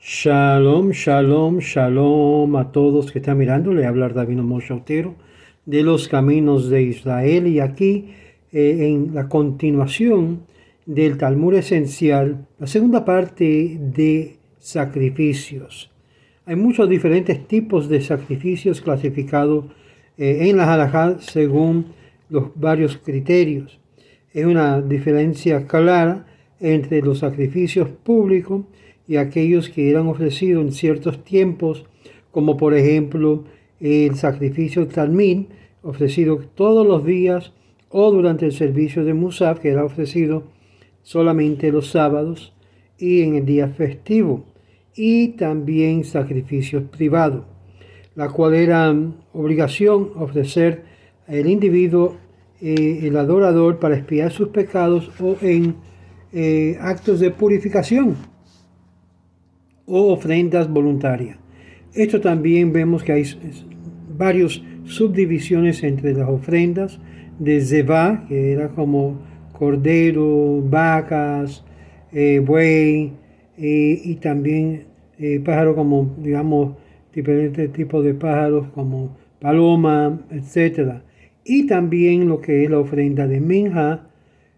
Shalom, shalom, shalom a todos que están mirando. Le habla Rabino Moshe Otero de los caminos de Israel y aquí en la continuación del Talmud esencial, la segunda parte de sacrificios. Hay muchos diferentes tipos de sacrificios clasificados en la halajá según los varios criterios. Es una diferencia clara entre los sacrificios públicos y aquellos que eran ofrecidos en ciertos tiempos, como por ejemplo el sacrificio Talmid, ofrecido todos los días, o durante el servicio de Musaf, que era ofrecido solamente los sábados y en el día festivo, y también sacrificios privados, la cual era obligación ofrecer al individuo, el adorador, para expiar sus pecados o en actos de purificación o ofrendas voluntarias. Esto también vemos que hay varias subdivisiones entre las ofrendas de Zevá, que era como cordero, vacas, buey, y también pájaros como, digamos, diferentes tipos de pájaros como paloma, etc. Y también lo que es la ofrenda de minja,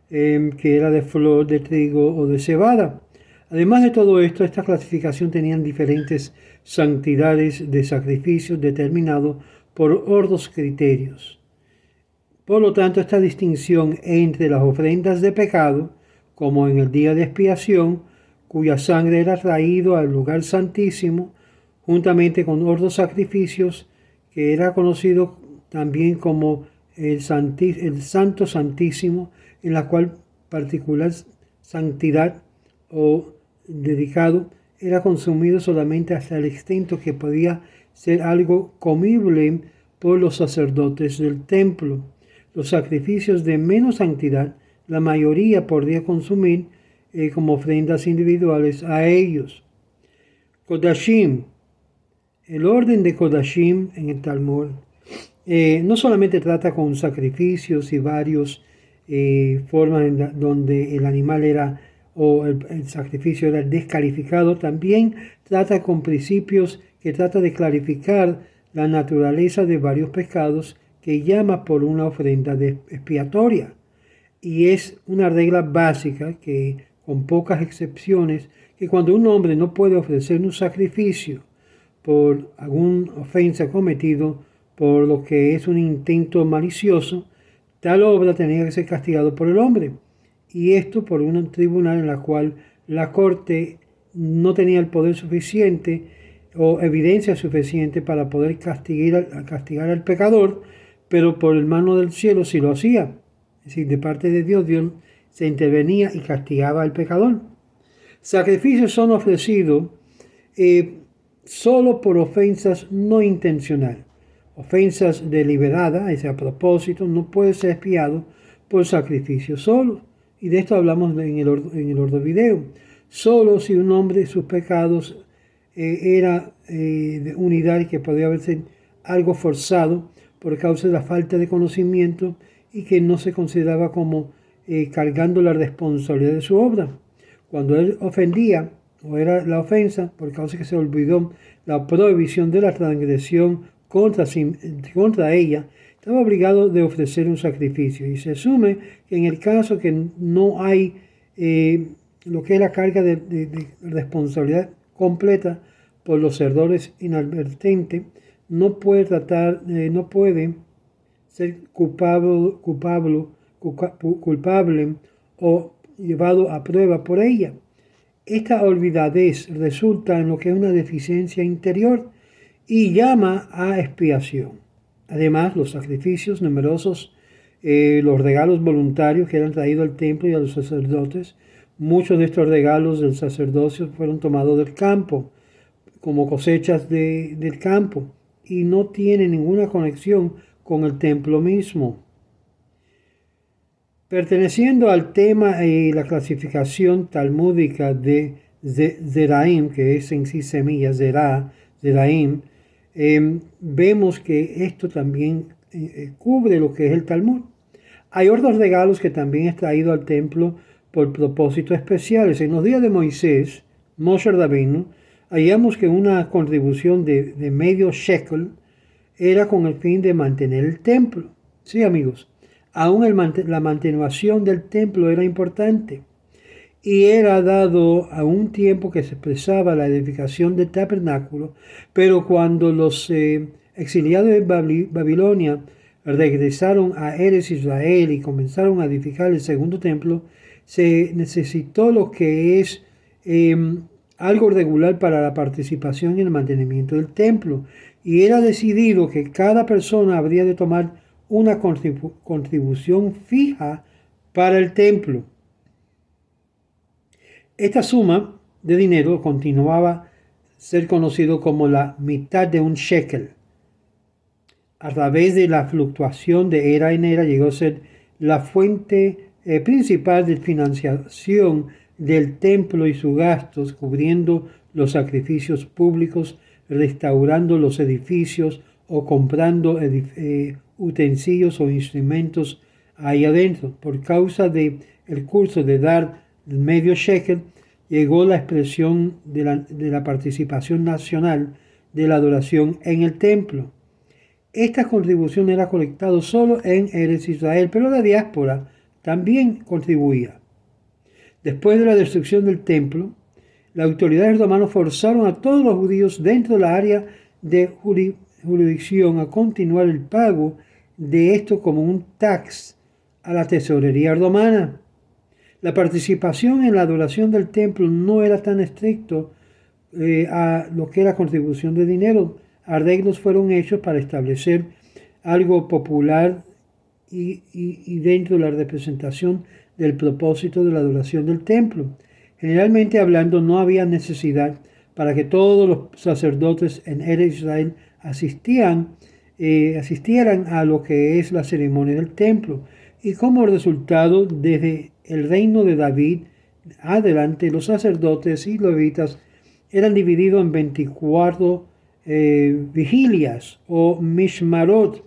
que era de flor de trigo o de cebada. Además de todo esto, esta clasificación tenían diferentes santidades de sacrificios determinados por otros criterios. Por lo tanto, esta distinción entre las ofrendas de pecado, como en el día de expiación, cuya sangre era traído al lugar santísimo, juntamente con otros sacrificios, que era conocido también como el Santo Santísimo, en la cual particular santidad o dedicado era consumido solamente hasta el extent que podía ser algo comible por los sacerdotes del templo. Los sacrificios de menos santidad, la mayoría podría consumir como ofrendas individuales a ellos. Kodashim, el orden de Kodashim en el Talmud, no solamente trata con sacrificios y varias formas donde el animal era o el sacrificio era descalificado, también trata con principios que trata de clarificar la naturaleza de varios pecados que llama por una ofrenda expiatoria. Y es una regla básica que, con pocas excepciones, que cuando un hombre no puede ofrecer un sacrificio por alguna ofensa cometido por lo que es un intento malicioso, tal obra tenía que ser castigado por el hombre. Y esto por un tribunal en la cual la corte no tenía el poder suficiente o evidencia suficiente para poder castigar al pecador, pero por el mano del cielo sí lo hacía. Es decir, de parte de Dios, Dios se intervenía y castigaba al pecador. Sacrificios son ofrecidos solo por ofensas no intencionales. Ofensas deliberadas, ese a propósito, no puede ser expiado por sacrificio solo. Y de esto hablamos en el otro video. Solo si un hombre, sus pecados era de unidad y que podía haberse algo forzado por causa de la falta de conocimiento y que no se consideraba como cargando la responsabilidad de su obra. Cuando él ofendía, o era la ofensa, por causa que se olvidó la prohibición de la transgresión contra ella, estaba obligado de ofrecer un sacrificio. Y se asume que en el caso que no hay lo que es la carga de responsabilidad completa por los errores inadvertentes, no puede ser culpable o llevado a prueba por ella. Esta olvidadez resulta en lo que es una deficiencia interior y llama a expiación. Además, los sacrificios numerosos, los regalos voluntarios que eran traídos al templo y a los sacerdotes, muchos de estos regalos del sacerdocio fueron tomados del campo, como cosechas del campo, y no tienen ninguna conexión con el templo mismo. Perteneciendo al tema y la clasificación talmúdica de Zeraim, que es en sí semilla, Zeraim, vemos que esto también cubre lo que es el Talmud. Hay otros regalos que también es traído al templo por propósitos especiales. En los días de Moisés, Moshe Rabbeinu hallamos que una contribución de medio shekel era con el fin de mantener el templo. Sí, amigos, aún la manutención del templo era importante y era dado a un tiempo que se expresaba la edificación del tabernáculo, pero cuando los exiliados de Babilonia regresaron a Eretz Israel y comenzaron a edificar el segundo templo, se necesitó lo que es algo regular para la participación en el mantenimiento del templo, y era decidido que cada persona habría de tomar una contribución fija para el templo. Esta suma de dinero continuaba a ser conocido como la mitad de un shekel. A través de la fluctuación de era en era llegó a ser la fuente principal de financiación del templo y sus gastos, cubriendo los sacrificios públicos, restaurando los edificios o comprando utensilios o instrumentos ahí adentro. Por causa del curso de dar medio shekel, llegó la expresión de la participación nacional de la adoración en el templo. Esta contribución era colectada solo en Eretz Israel, pero la diáspora también contribuía. Después de la destrucción del templo, las autoridades romanas forzaron a todos los judíos dentro de la área de jurisdicción a continuar el pago de esto como un tax a la tesorería romana. La participación en la adoración del templo no era tan estricto a lo que era contribución de dinero. Arreglos fueron hechos para establecer algo popular y dentro de la representación del propósito de la adoración del templo. Generalmente hablando, no había necesidad para que todos los sacerdotes en Eretz Israel asistieran a lo que es la ceremonia del templo. Y como resultado, desde el reino de David adelante, los sacerdotes y levitas eran divididos en 24 vigilias o mishmarot.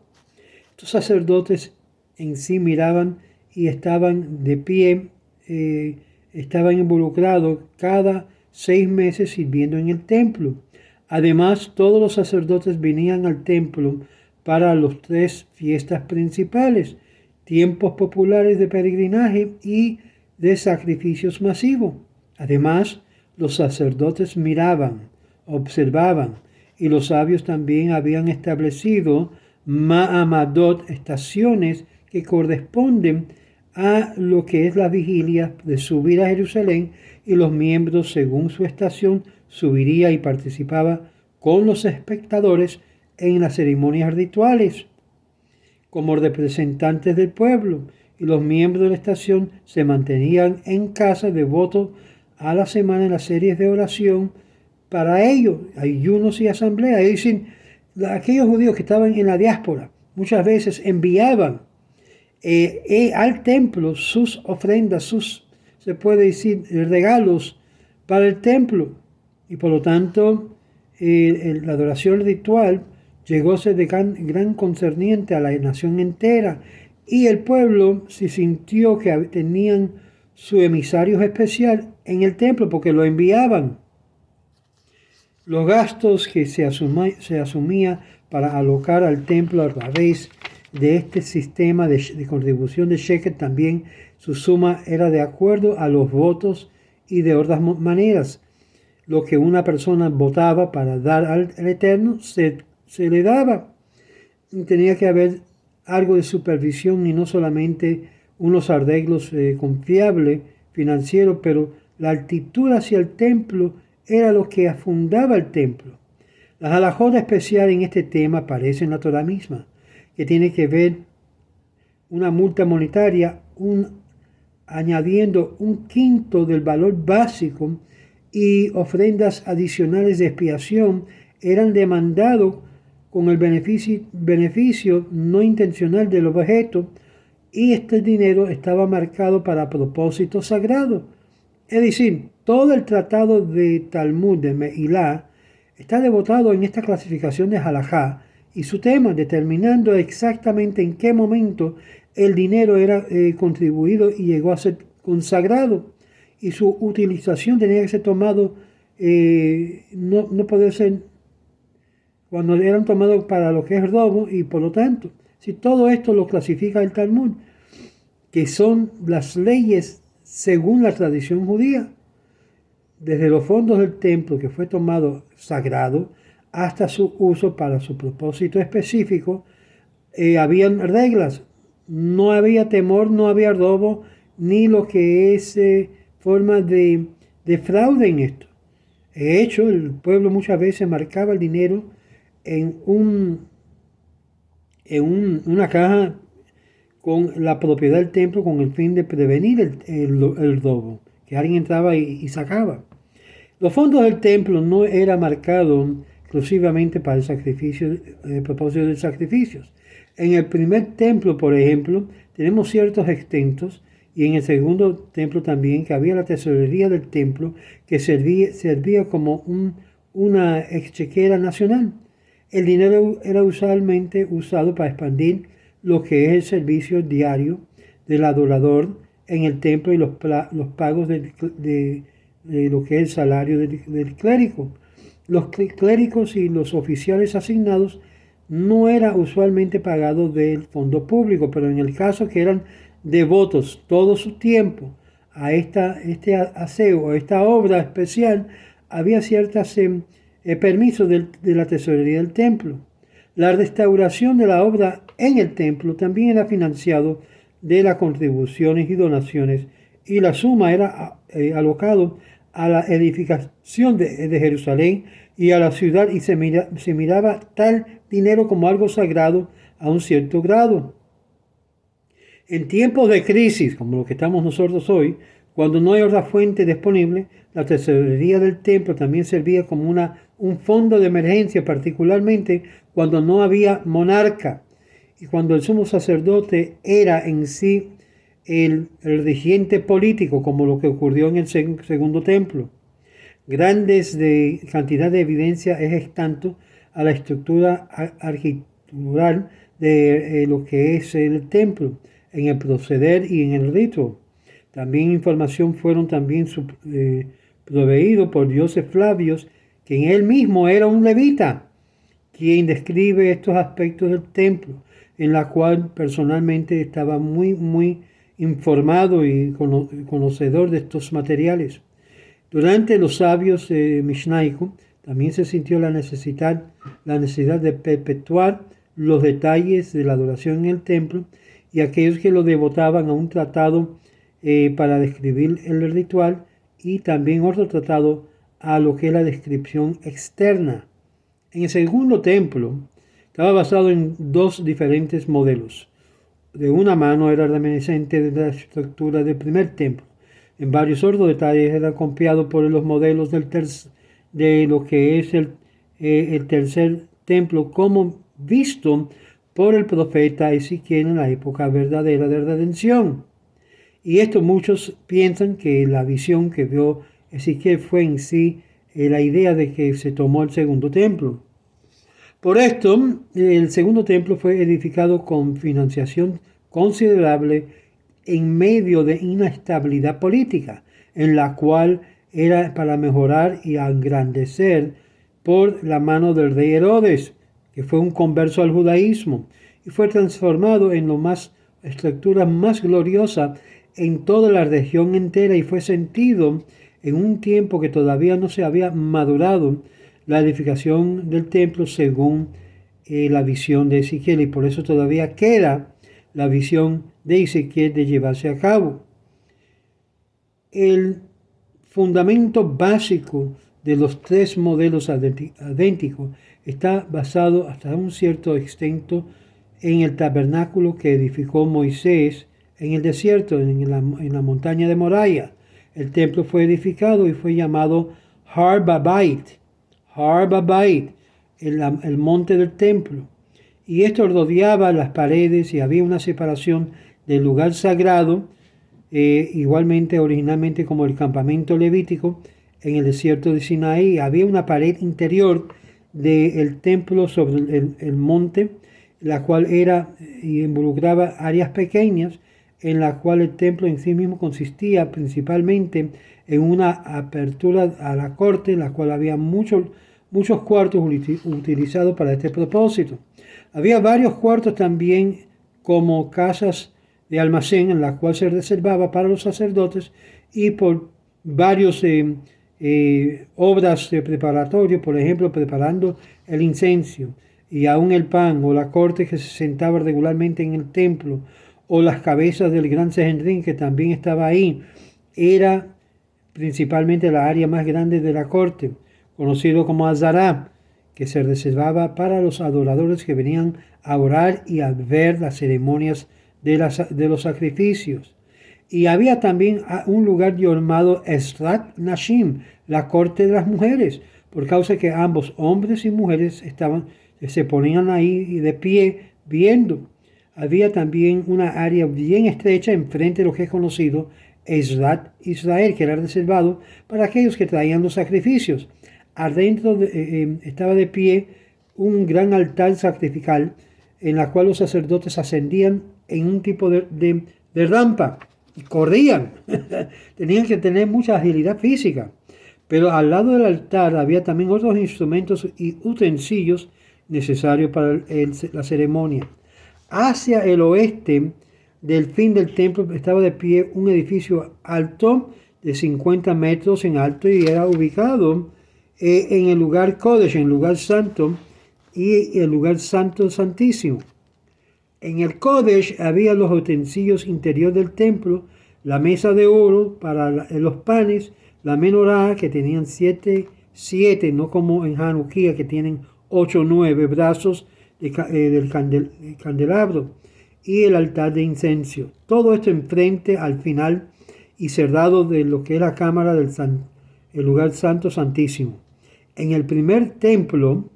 Estos sacerdotes en sí miraban y estaban de pie, estaban involucrados cada 6 meses sirviendo en el templo. Además, todos los sacerdotes venían al templo para las 3 fiestas principales, tiempos populares de peregrinaje y de sacrificios masivos. Además, los sacerdotes miraban, observaban, y los sabios también habían establecido ma'amadot, estaciones que corresponden a lo que es la vigilia de subir a Jerusalén, y los miembros, según su estación, subiría y participaba con los espectadores en las ceremonias rituales como representantes del pueblo, y los miembros de la estación se mantenían en casa devotos a la semana en las series de oración para ellos, ayunos y asambleas. Es decir, aquellos judíos que estaban en la diáspora muchas veces enviaban al templo sus ofrendas, se puede decir, regalos para el templo, y por lo tanto la adoración ritual llegó a ser de gran concerniente a la nación entera, y el pueblo se sintió que tenían su emisario especial en el templo porque lo enviaban. Los gastos que se asumía para alocar al templo a través de este sistema de contribución de shekel, también su suma era de acuerdo a los votos y de otras maneras. Lo que una persona votaba para dar al Eterno se le daba. Tenía que haber algo de supervisión y no solamente unos arreglos confiables financieros, pero la actitud hacia el templo era lo que fundaba el templo. Las halajot especiales en este tema aparecen en la Torah misma, que tiene que ver una multa monetaria añadiendo 1/5 del valor básico, y ofrendas adicionales de expiación eran demandados con el beneficio no intencional del objeto, y este dinero estaba marcado para propósitos sagrados. Es decir, todo el tratado de Talmud de Meilá está devotado en esta clasificación de halajá y su tema, determinando exactamente en qué momento el dinero era contribuido y llegó a ser consagrado, y su utilización tenía que ser tomado no puede ser cuando eran tomados para lo que es robo, y por lo tanto, si todo esto lo clasifica el Talmud, que son las leyes según la tradición judía, desde los fondos del templo que fue tomado sagrado hasta su uso para su propósito específico, habían reglas, no había temor, no había robo, ni lo que es forma de fraude en esto. De hecho, el pueblo muchas veces marcaba el dinero en una caja con la propiedad del templo con el fin de prevenir el robo, que alguien entraba y sacaba. Los fondos del templo no era marcado exclusivamente para el sacrificio, el propósito de sacrificios. En el primer templo, por ejemplo, tenemos ciertos extentos, y en el segundo templo también, que había la tesorería del templo que servía como una exchequera nacional. El dinero era usualmente usado para expandir lo que es el servicio diario del adorador en el templo y los pagos de lo que es el salario del clérigo. Los clérigos y los oficiales asignados no era usualmente pagado del fondo público, pero en el caso que eran devotos todo su tiempo a este aseo, a esta obra especial, había ciertos permisos de la tesorería del templo. La restauración de la obra en el templo también era financiado de las contribuciones y donaciones, y la suma era alocado a la edificación de Jerusalén y a la ciudad, y se miraba tal dinero como algo sagrado a un cierto grado. En tiempos de crisis, como lo que estamos nosotros hoy, cuando no hay otra fuente disponible, la tesorería del templo también servía como un fondo de emergencia, particularmente cuando no había monarca y cuando el sumo sacerdote era en sí el regente político, como lo que ocurrió en el segundo templo. Grandes cantidad de evidencia es tanto a la estructura arquitectural de lo que es el templo, en el proceder y en el rito. También información fueron también proveídos por Joseph Flavius, quien él mismo era un levita, quien describe estos aspectos del templo, en la cual personalmente estaba muy informado y conocedor de estos materiales. Durante los sabios mishnaico también se sintió la necesidad de perpetuar los detalles de la adoración en el templo, y aquellos que lo devotaban a un tratado para describir el ritual, y también otro tratado a lo que es la descripción externa. En el segundo templo estaba basado en dos diferentes modelos. De una mano era reminiscente de la estructura del primer templo. En varios otros detalles era copiado por los modelos de lo que es el tercer templo, como visto por el profeta Ezequiel en la época verdadera de redención. Y esto muchos piensan que la visión que vio Ezequiel fue en sí la idea de que se tomó el segundo templo. Por esto, el segundo templo fue edificado con financiación considerable en medio de inestabilidad política, en la cual era para mejorar y engrandecer por la mano del rey Herodes, que fue un converso al judaísmo, y fue transformado en estructura más gloriosa en toda la región entera, y fue sentido en un tiempo que todavía no se había madurado la edificación del templo según la visión de Ezequiel, y por eso todavía queda la visión de Ezequiel de llevarse a cabo. El fundamento básico de los tres modelos advénticos está basado hasta un cierto extent en el tabernáculo que edificó Moisés en el desierto, en la montaña de Moriah. El templo fue edificado y fue llamado Har Babait, el monte del templo. Y esto rodeaba las paredes y había una separación del lugar sagrado, igualmente originalmente como el campamento levítico en el desierto de Sinaí. Había una pared interior del templo sobre el monte, la cual era y involucraba áreas pequeñas en la cual el templo en sí mismo consistía principalmente en una apertura a la corte, en la cual había muchos cuartos utilizados para este propósito. Había varios cuartos también como casas de almacén, en la cual se reservaba para los sacerdotes y por varios obras de preparatorio, por ejemplo, preparando el incienso y aún el pan, o la corte que se sentaba regularmente en el templo, o las cabezas del gran Sanedrín que también estaba ahí. Era principalmente la área más grande de la corte, conocido como Azará, que se reservaba para los adoradores que venían a orar y a ver las ceremonias de los sacrificios. Y había también un lugar llamado Esrat Nashim, la corte de las mujeres, por causa que ambos, hombres y mujeres, se ponían ahí de pie viendo. Había también una área bien estrecha enfrente de lo que es conocido Esrat Israel, que era reservado para aquellos que traían los sacrificios. Adentro estaba de pie un gran altar sacrificial en la cual los sacerdotes ascendían en un tipo de rampa y corrían. Tenían que tener mucha agilidad física. Pero al lado del altar había también otros instrumentos y utensilios necesarios para la ceremonia. Hacia el oeste del fin del templo estaba de pie un edificio alto de 50 metros en alto y era ubicado en el lugar Kodesh, en el lugar santo y el lugar santo santísimo. En el Kodesh había los utensilios interiores del templo, la mesa de oro para los panes, la menorá que tenían siete, no como en Hanukkah que tienen 8 o 9 brazos del candelabro, y el altar de incienso. Todo esto enfrente al final y cerrado de lo que es la cámara del el lugar santo santísimo. En el primer templo,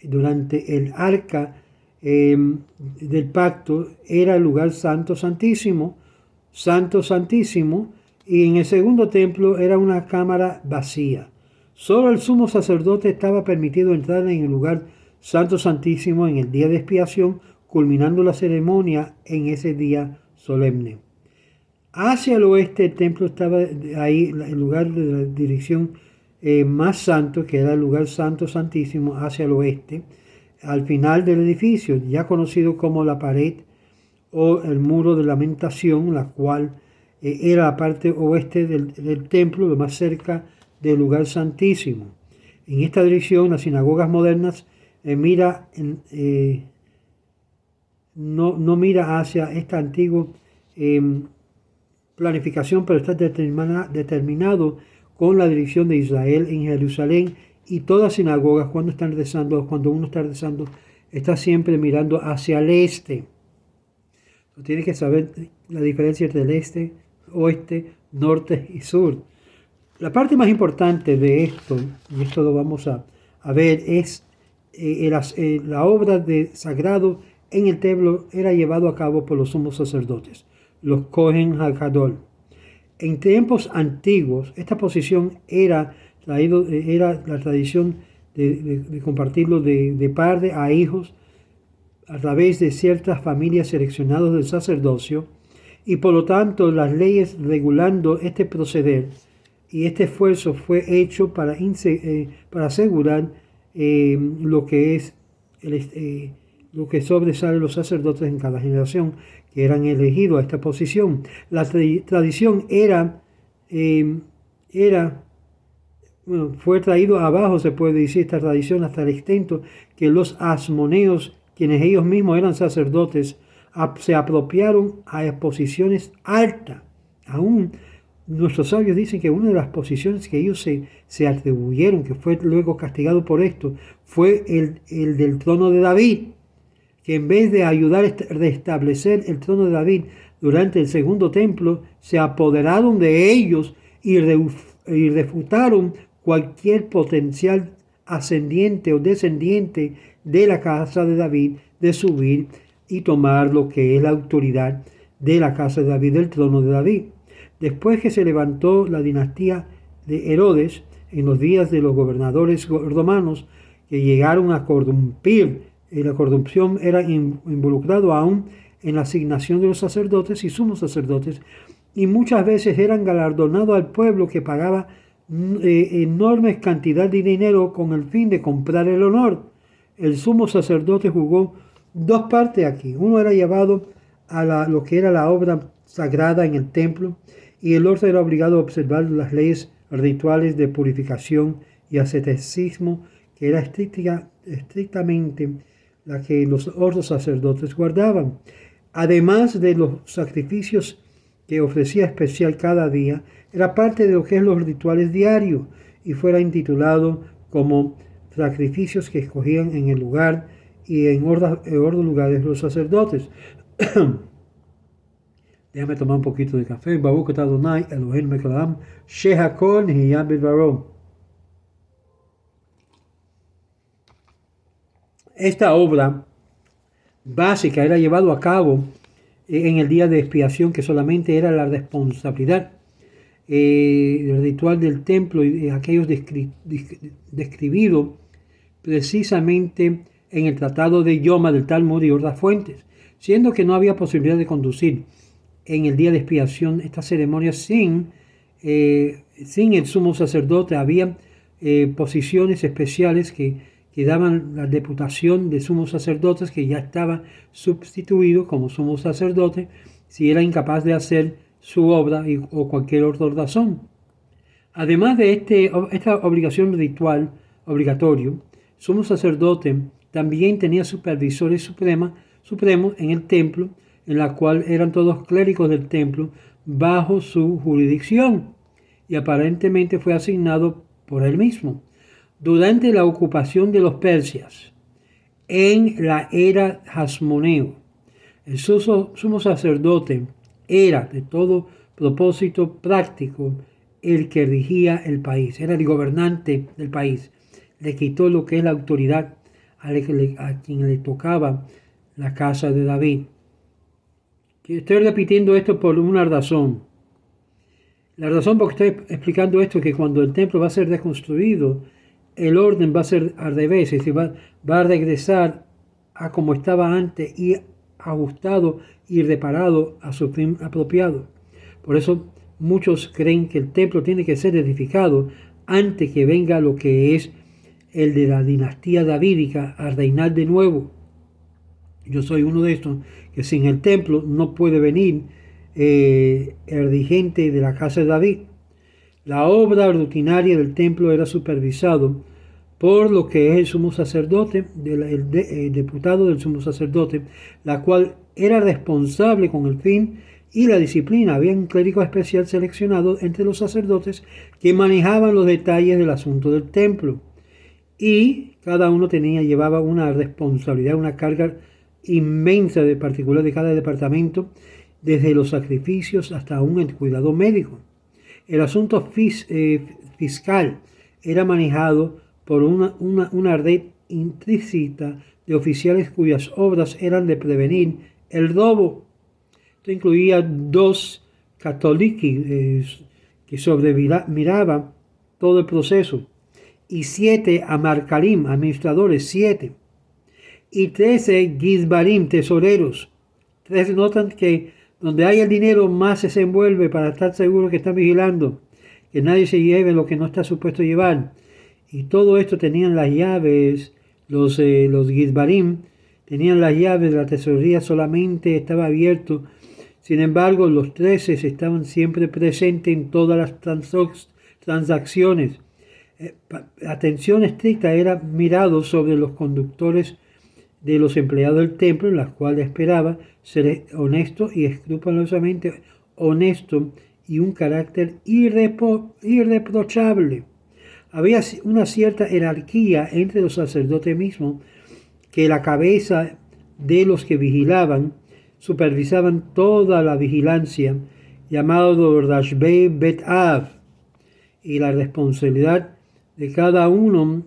durante el arca del pacto, era el lugar santo santísimo, y en el segundo templo era una cámara vacía. Solo el sumo sacerdote estaba permitido entrar en el lugar santo santísimo en el día de expiación, culminando la ceremonia en ese día solemne. Hacia el oeste el templo estaba ahí, el lugar de la dirección más santo, que era el lugar santo santísimo, hacia el oeste, al final del edificio, ya conocido como la pared o el muro de lamentación, la cual era la parte oeste del templo, lo más cerca del lugar santísimo. En esta dirección, las sinagogas modernas no mira hacia esta antigua planificación, pero está determinado con la dirección de Israel en Jerusalén, y todas sinagogas cuando uno está rezando, está siempre mirando hacia el este. Tiene que saber la diferencia entre el este, oeste, norte y sur. La parte más importante de esto, y esto lo vamos a ver, es la obra de sagrado en el templo era llevado a cabo por los sumos sacerdotes, los Kohen HaGadol. En tiempos antiguos, esta posición era la tradición de compartirlo de padre a hijos a través de ciertas familias seleccionadas del sacerdocio, y por lo tanto las leyes regulando este proceder y este esfuerzo fue hecho para asegurar lo que sobresale los sacerdotes en cada generación que eran elegidos a esta posición. La tradición fue traído abajo, se puede decir, esta tradición hasta el extent que los asmoneos, quienes ellos mismos eran sacerdotes, se apropiaron a posiciones altas. Aún nuestros sabios dicen que una de las posiciones que ellos se atribuyeron, que fue luego castigado por esto, fue el del trono de David, que en vez de ayudar a restablecer el trono de David durante el segundo templo, se apoderaron de ellos y refutaron cualquier potencial ascendiente o descendiente de la casa de David de subir y tomar lo que es la autoridad de la casa de David, del trono de David. Después que se levantó la dinastía de Herodes, en los días de los gobernadores romanos que llegaron a corrompir, la corrupción era involucrado aún en la asignación de los sacerdotes y sumos sacerdotes, y muchas veces eran galardonados al pueblo que pagaba enormes cantidades de dinero con el fin de comprar el honor. El sumo sacerdote jugó dos partes aquí. Uno era llevado a lo que era la obra sagrada en el templo, y el otro era obligado a observar las leyes rituales de purificación y asceticismo, que era estrictamente la que los otros sacerdotes guardaban. Además de los sacrificios que ofrecía especial cada día, era parte de lo que es los rituales diarios, y fuera intitulado como sacrificios que escogían en el lugar y en otros lugares los sacerdotes. Déjame tomar un poquito de café. Baruch atah Adonai Eloheinu melech haolam, shehakol nihiyah bidvaro. Esta obra básica era llevado a cabo en el día de expiación, que solamente era la responsabilidad del ritual del templo y de aquellos describidos precisamente en el tratado de Yoma del Talmud y otras fuentes, siendo que no había posibilidad de conducir en el día de expiación esta ceremonia sin el sumo sacerdote. Había posiciones especiales que daban la deputación de sumos sacerdotes, que ya estaba sustituido como sumo sacerdote si era incapaz de hacer su obra o cualquier otra razón. Además de esta obligación ritual obligatorio, sumo sacerdote también tenía supervisores supremos en el templo, en la cual eran todos clérigos del templo bajo su jurisdicción, y aparentemente fue asignado por él mismo. Durante la ocupación de los persias en la era Hasmoneo, el sumo sacerdote era de todo propósito práctico el que regía el país, era el gobernante del país. Le quitó lo que es la autoridad a quien le tocaba la casa de David. Estoy repitiendo esto por una razón. La razón por que estoy explicando esto es que cuando el templo va a ser reconstruido, el orden va a ser al revés, es decir, va a regresar a como estaba antes y ajustado y reparado a su fin apropiado. Por eso muchos creen que el templo tiene que ser edificado antes que venga lo que es el de la dinastía davídica a reinar de nuevo. Yo soy uno de estos, que sin el templo no puede venir el dirigente de la casa de David. La obra rutinaria del templo era supervisado por lo que es el sumo sacerdote, el diputado del sumo sacerdote, la cual era responsable con el fin y la disciplina. Había un clérigo especial seleccionado entre los sacerdotes que manejaban los detalles del asunto del templo, y cada uno llevaba una responsabilidad, una carga inmensa de particular de cada departamento, desde los sacrificios hasta aún el cuidado médico. El asunto fiscal era manejado por una red intrínseca de oficiales cuyas obras eran de prevenir el robo. Esto incluía 2 católicos que sobremiraban todo el proceso, y 7 amarcalim, administradores, 7, y 13 gizbarim, tesoreros. 13 notan que donde hay el dinero más se envuelve para estar seguro que están vigilando, que nadie se lleve lo que no está supuesto llevar. Y todo esto tenían las llaves, los gizbarim tenían las llaves de la tesorería, solamente estaba abierto. Sin embargo, los 13 estaban siempre presentes en todas las transacciones. Atención estricta era mirado sobre los conductores de los empleados del templo, en las cuales esperaba ser honesto y escrupulosamente honesto y un carácter irreprochable. Había una cierta jerarquía entre los sacerdotes mismos, que la cabeza de los que vigilaban supervisaban toda la vigilancia, llamado Rashbei Bet Av, y la responsabilidad de cada uno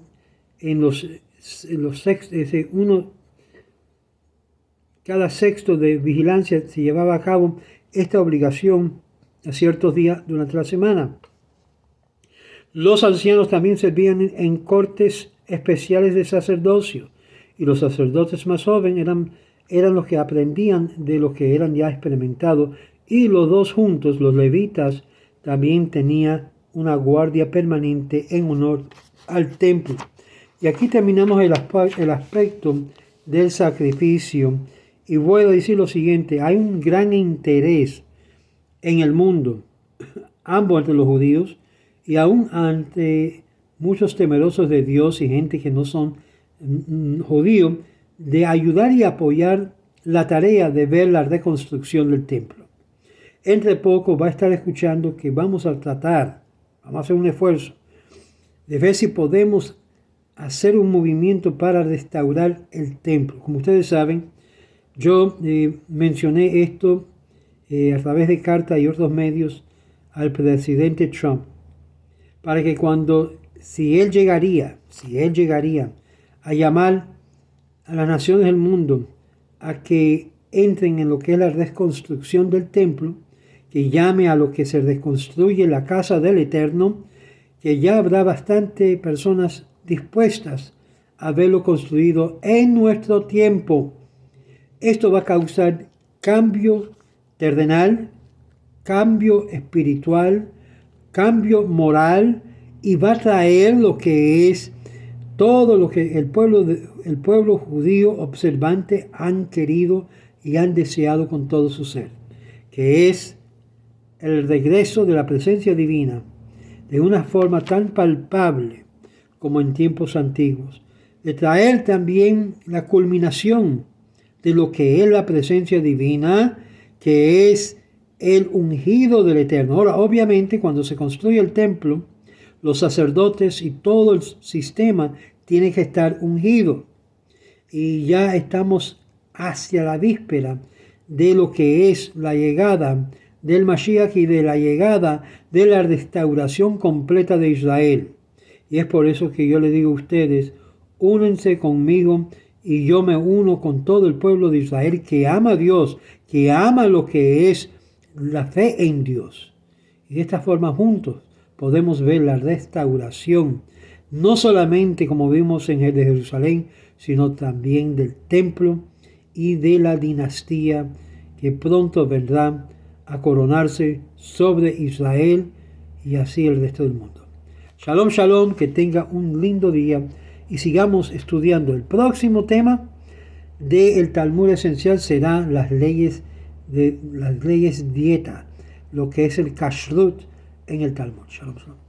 cada sexto de vigilancia se llevaba a cabo esta obligación a ciertos días durante la semana. Los ancianos también servían en cortes especiales de sacerdocio, y los sacerdotes más jóvenes eran eran los que aprendían de los que eran ya experimentados, y los dos juntos, los levitas, también tenían una guardia permanente en honor al templo. Y aquí terminamos el aspecto del sacrificio. Y voy a decir lo siguiente: hay un gran interés en el mundo, ambos entre los judíos y aún ante muchos temerosos de Dios y gente que no son judíos, de ayudar y apoyar la tarea de ver la reconstrucción del templo. Entre poco va a estar escuchando que vamos a hacer un esfuerzo de ver si podemos hacer un movimiento para restaurar el templo. Como ustedes saben, yo mencioné esto a través de carta y otros medios al presidente Trump, para que si él llegaría a llamar a las naciones del mundo a que entren en lo que es la reconstrucción del templo, que llame a lo que se reconstruye la casa del Eterno, que ya habrá bastante personas dispuestas a verlo construido en nuestro tiempo. Esto va a causar cambio terrenal, cambio espiritual, cambio moral, y va a traer lo que es todo lo que el pueblo judío observante han querido y han deseado con todo su ser, que es el regreso de la presencia divina de una forma tan palpable como en tiempos antiguos, de traer también la culminación de lo que es la presencia divina, que es el ungido del Eterno. Ahora, obviamente, cuando se construye el templo, los sacerdotes y todo el sistema tiene que estar ungido. Y ya estamos hacia la víspera de lo que es la llegada del Mashiach y de la llegada de la restauración completa de Israel. Y es por eso que yo le digo a ustedes: únense conmigo y yo me uno con todo el pueblo de Israel que ama a Dios, que ama lo que es la fe en Dios. Y de esta forma juntos podemos ver la restauración, no solamente como vimos en el de Jerusalén, sino también del templo y de la dinastía que pronto vendrá a coronarse sobre Israel y así el resto del mundo. Shalom, shalom, que tenga un lindo día y sigamos estudiando. El próximo tema del Talmud esencial será las leyes dieta, lo que es el kashrut en el Talmud. Shalom, shalom.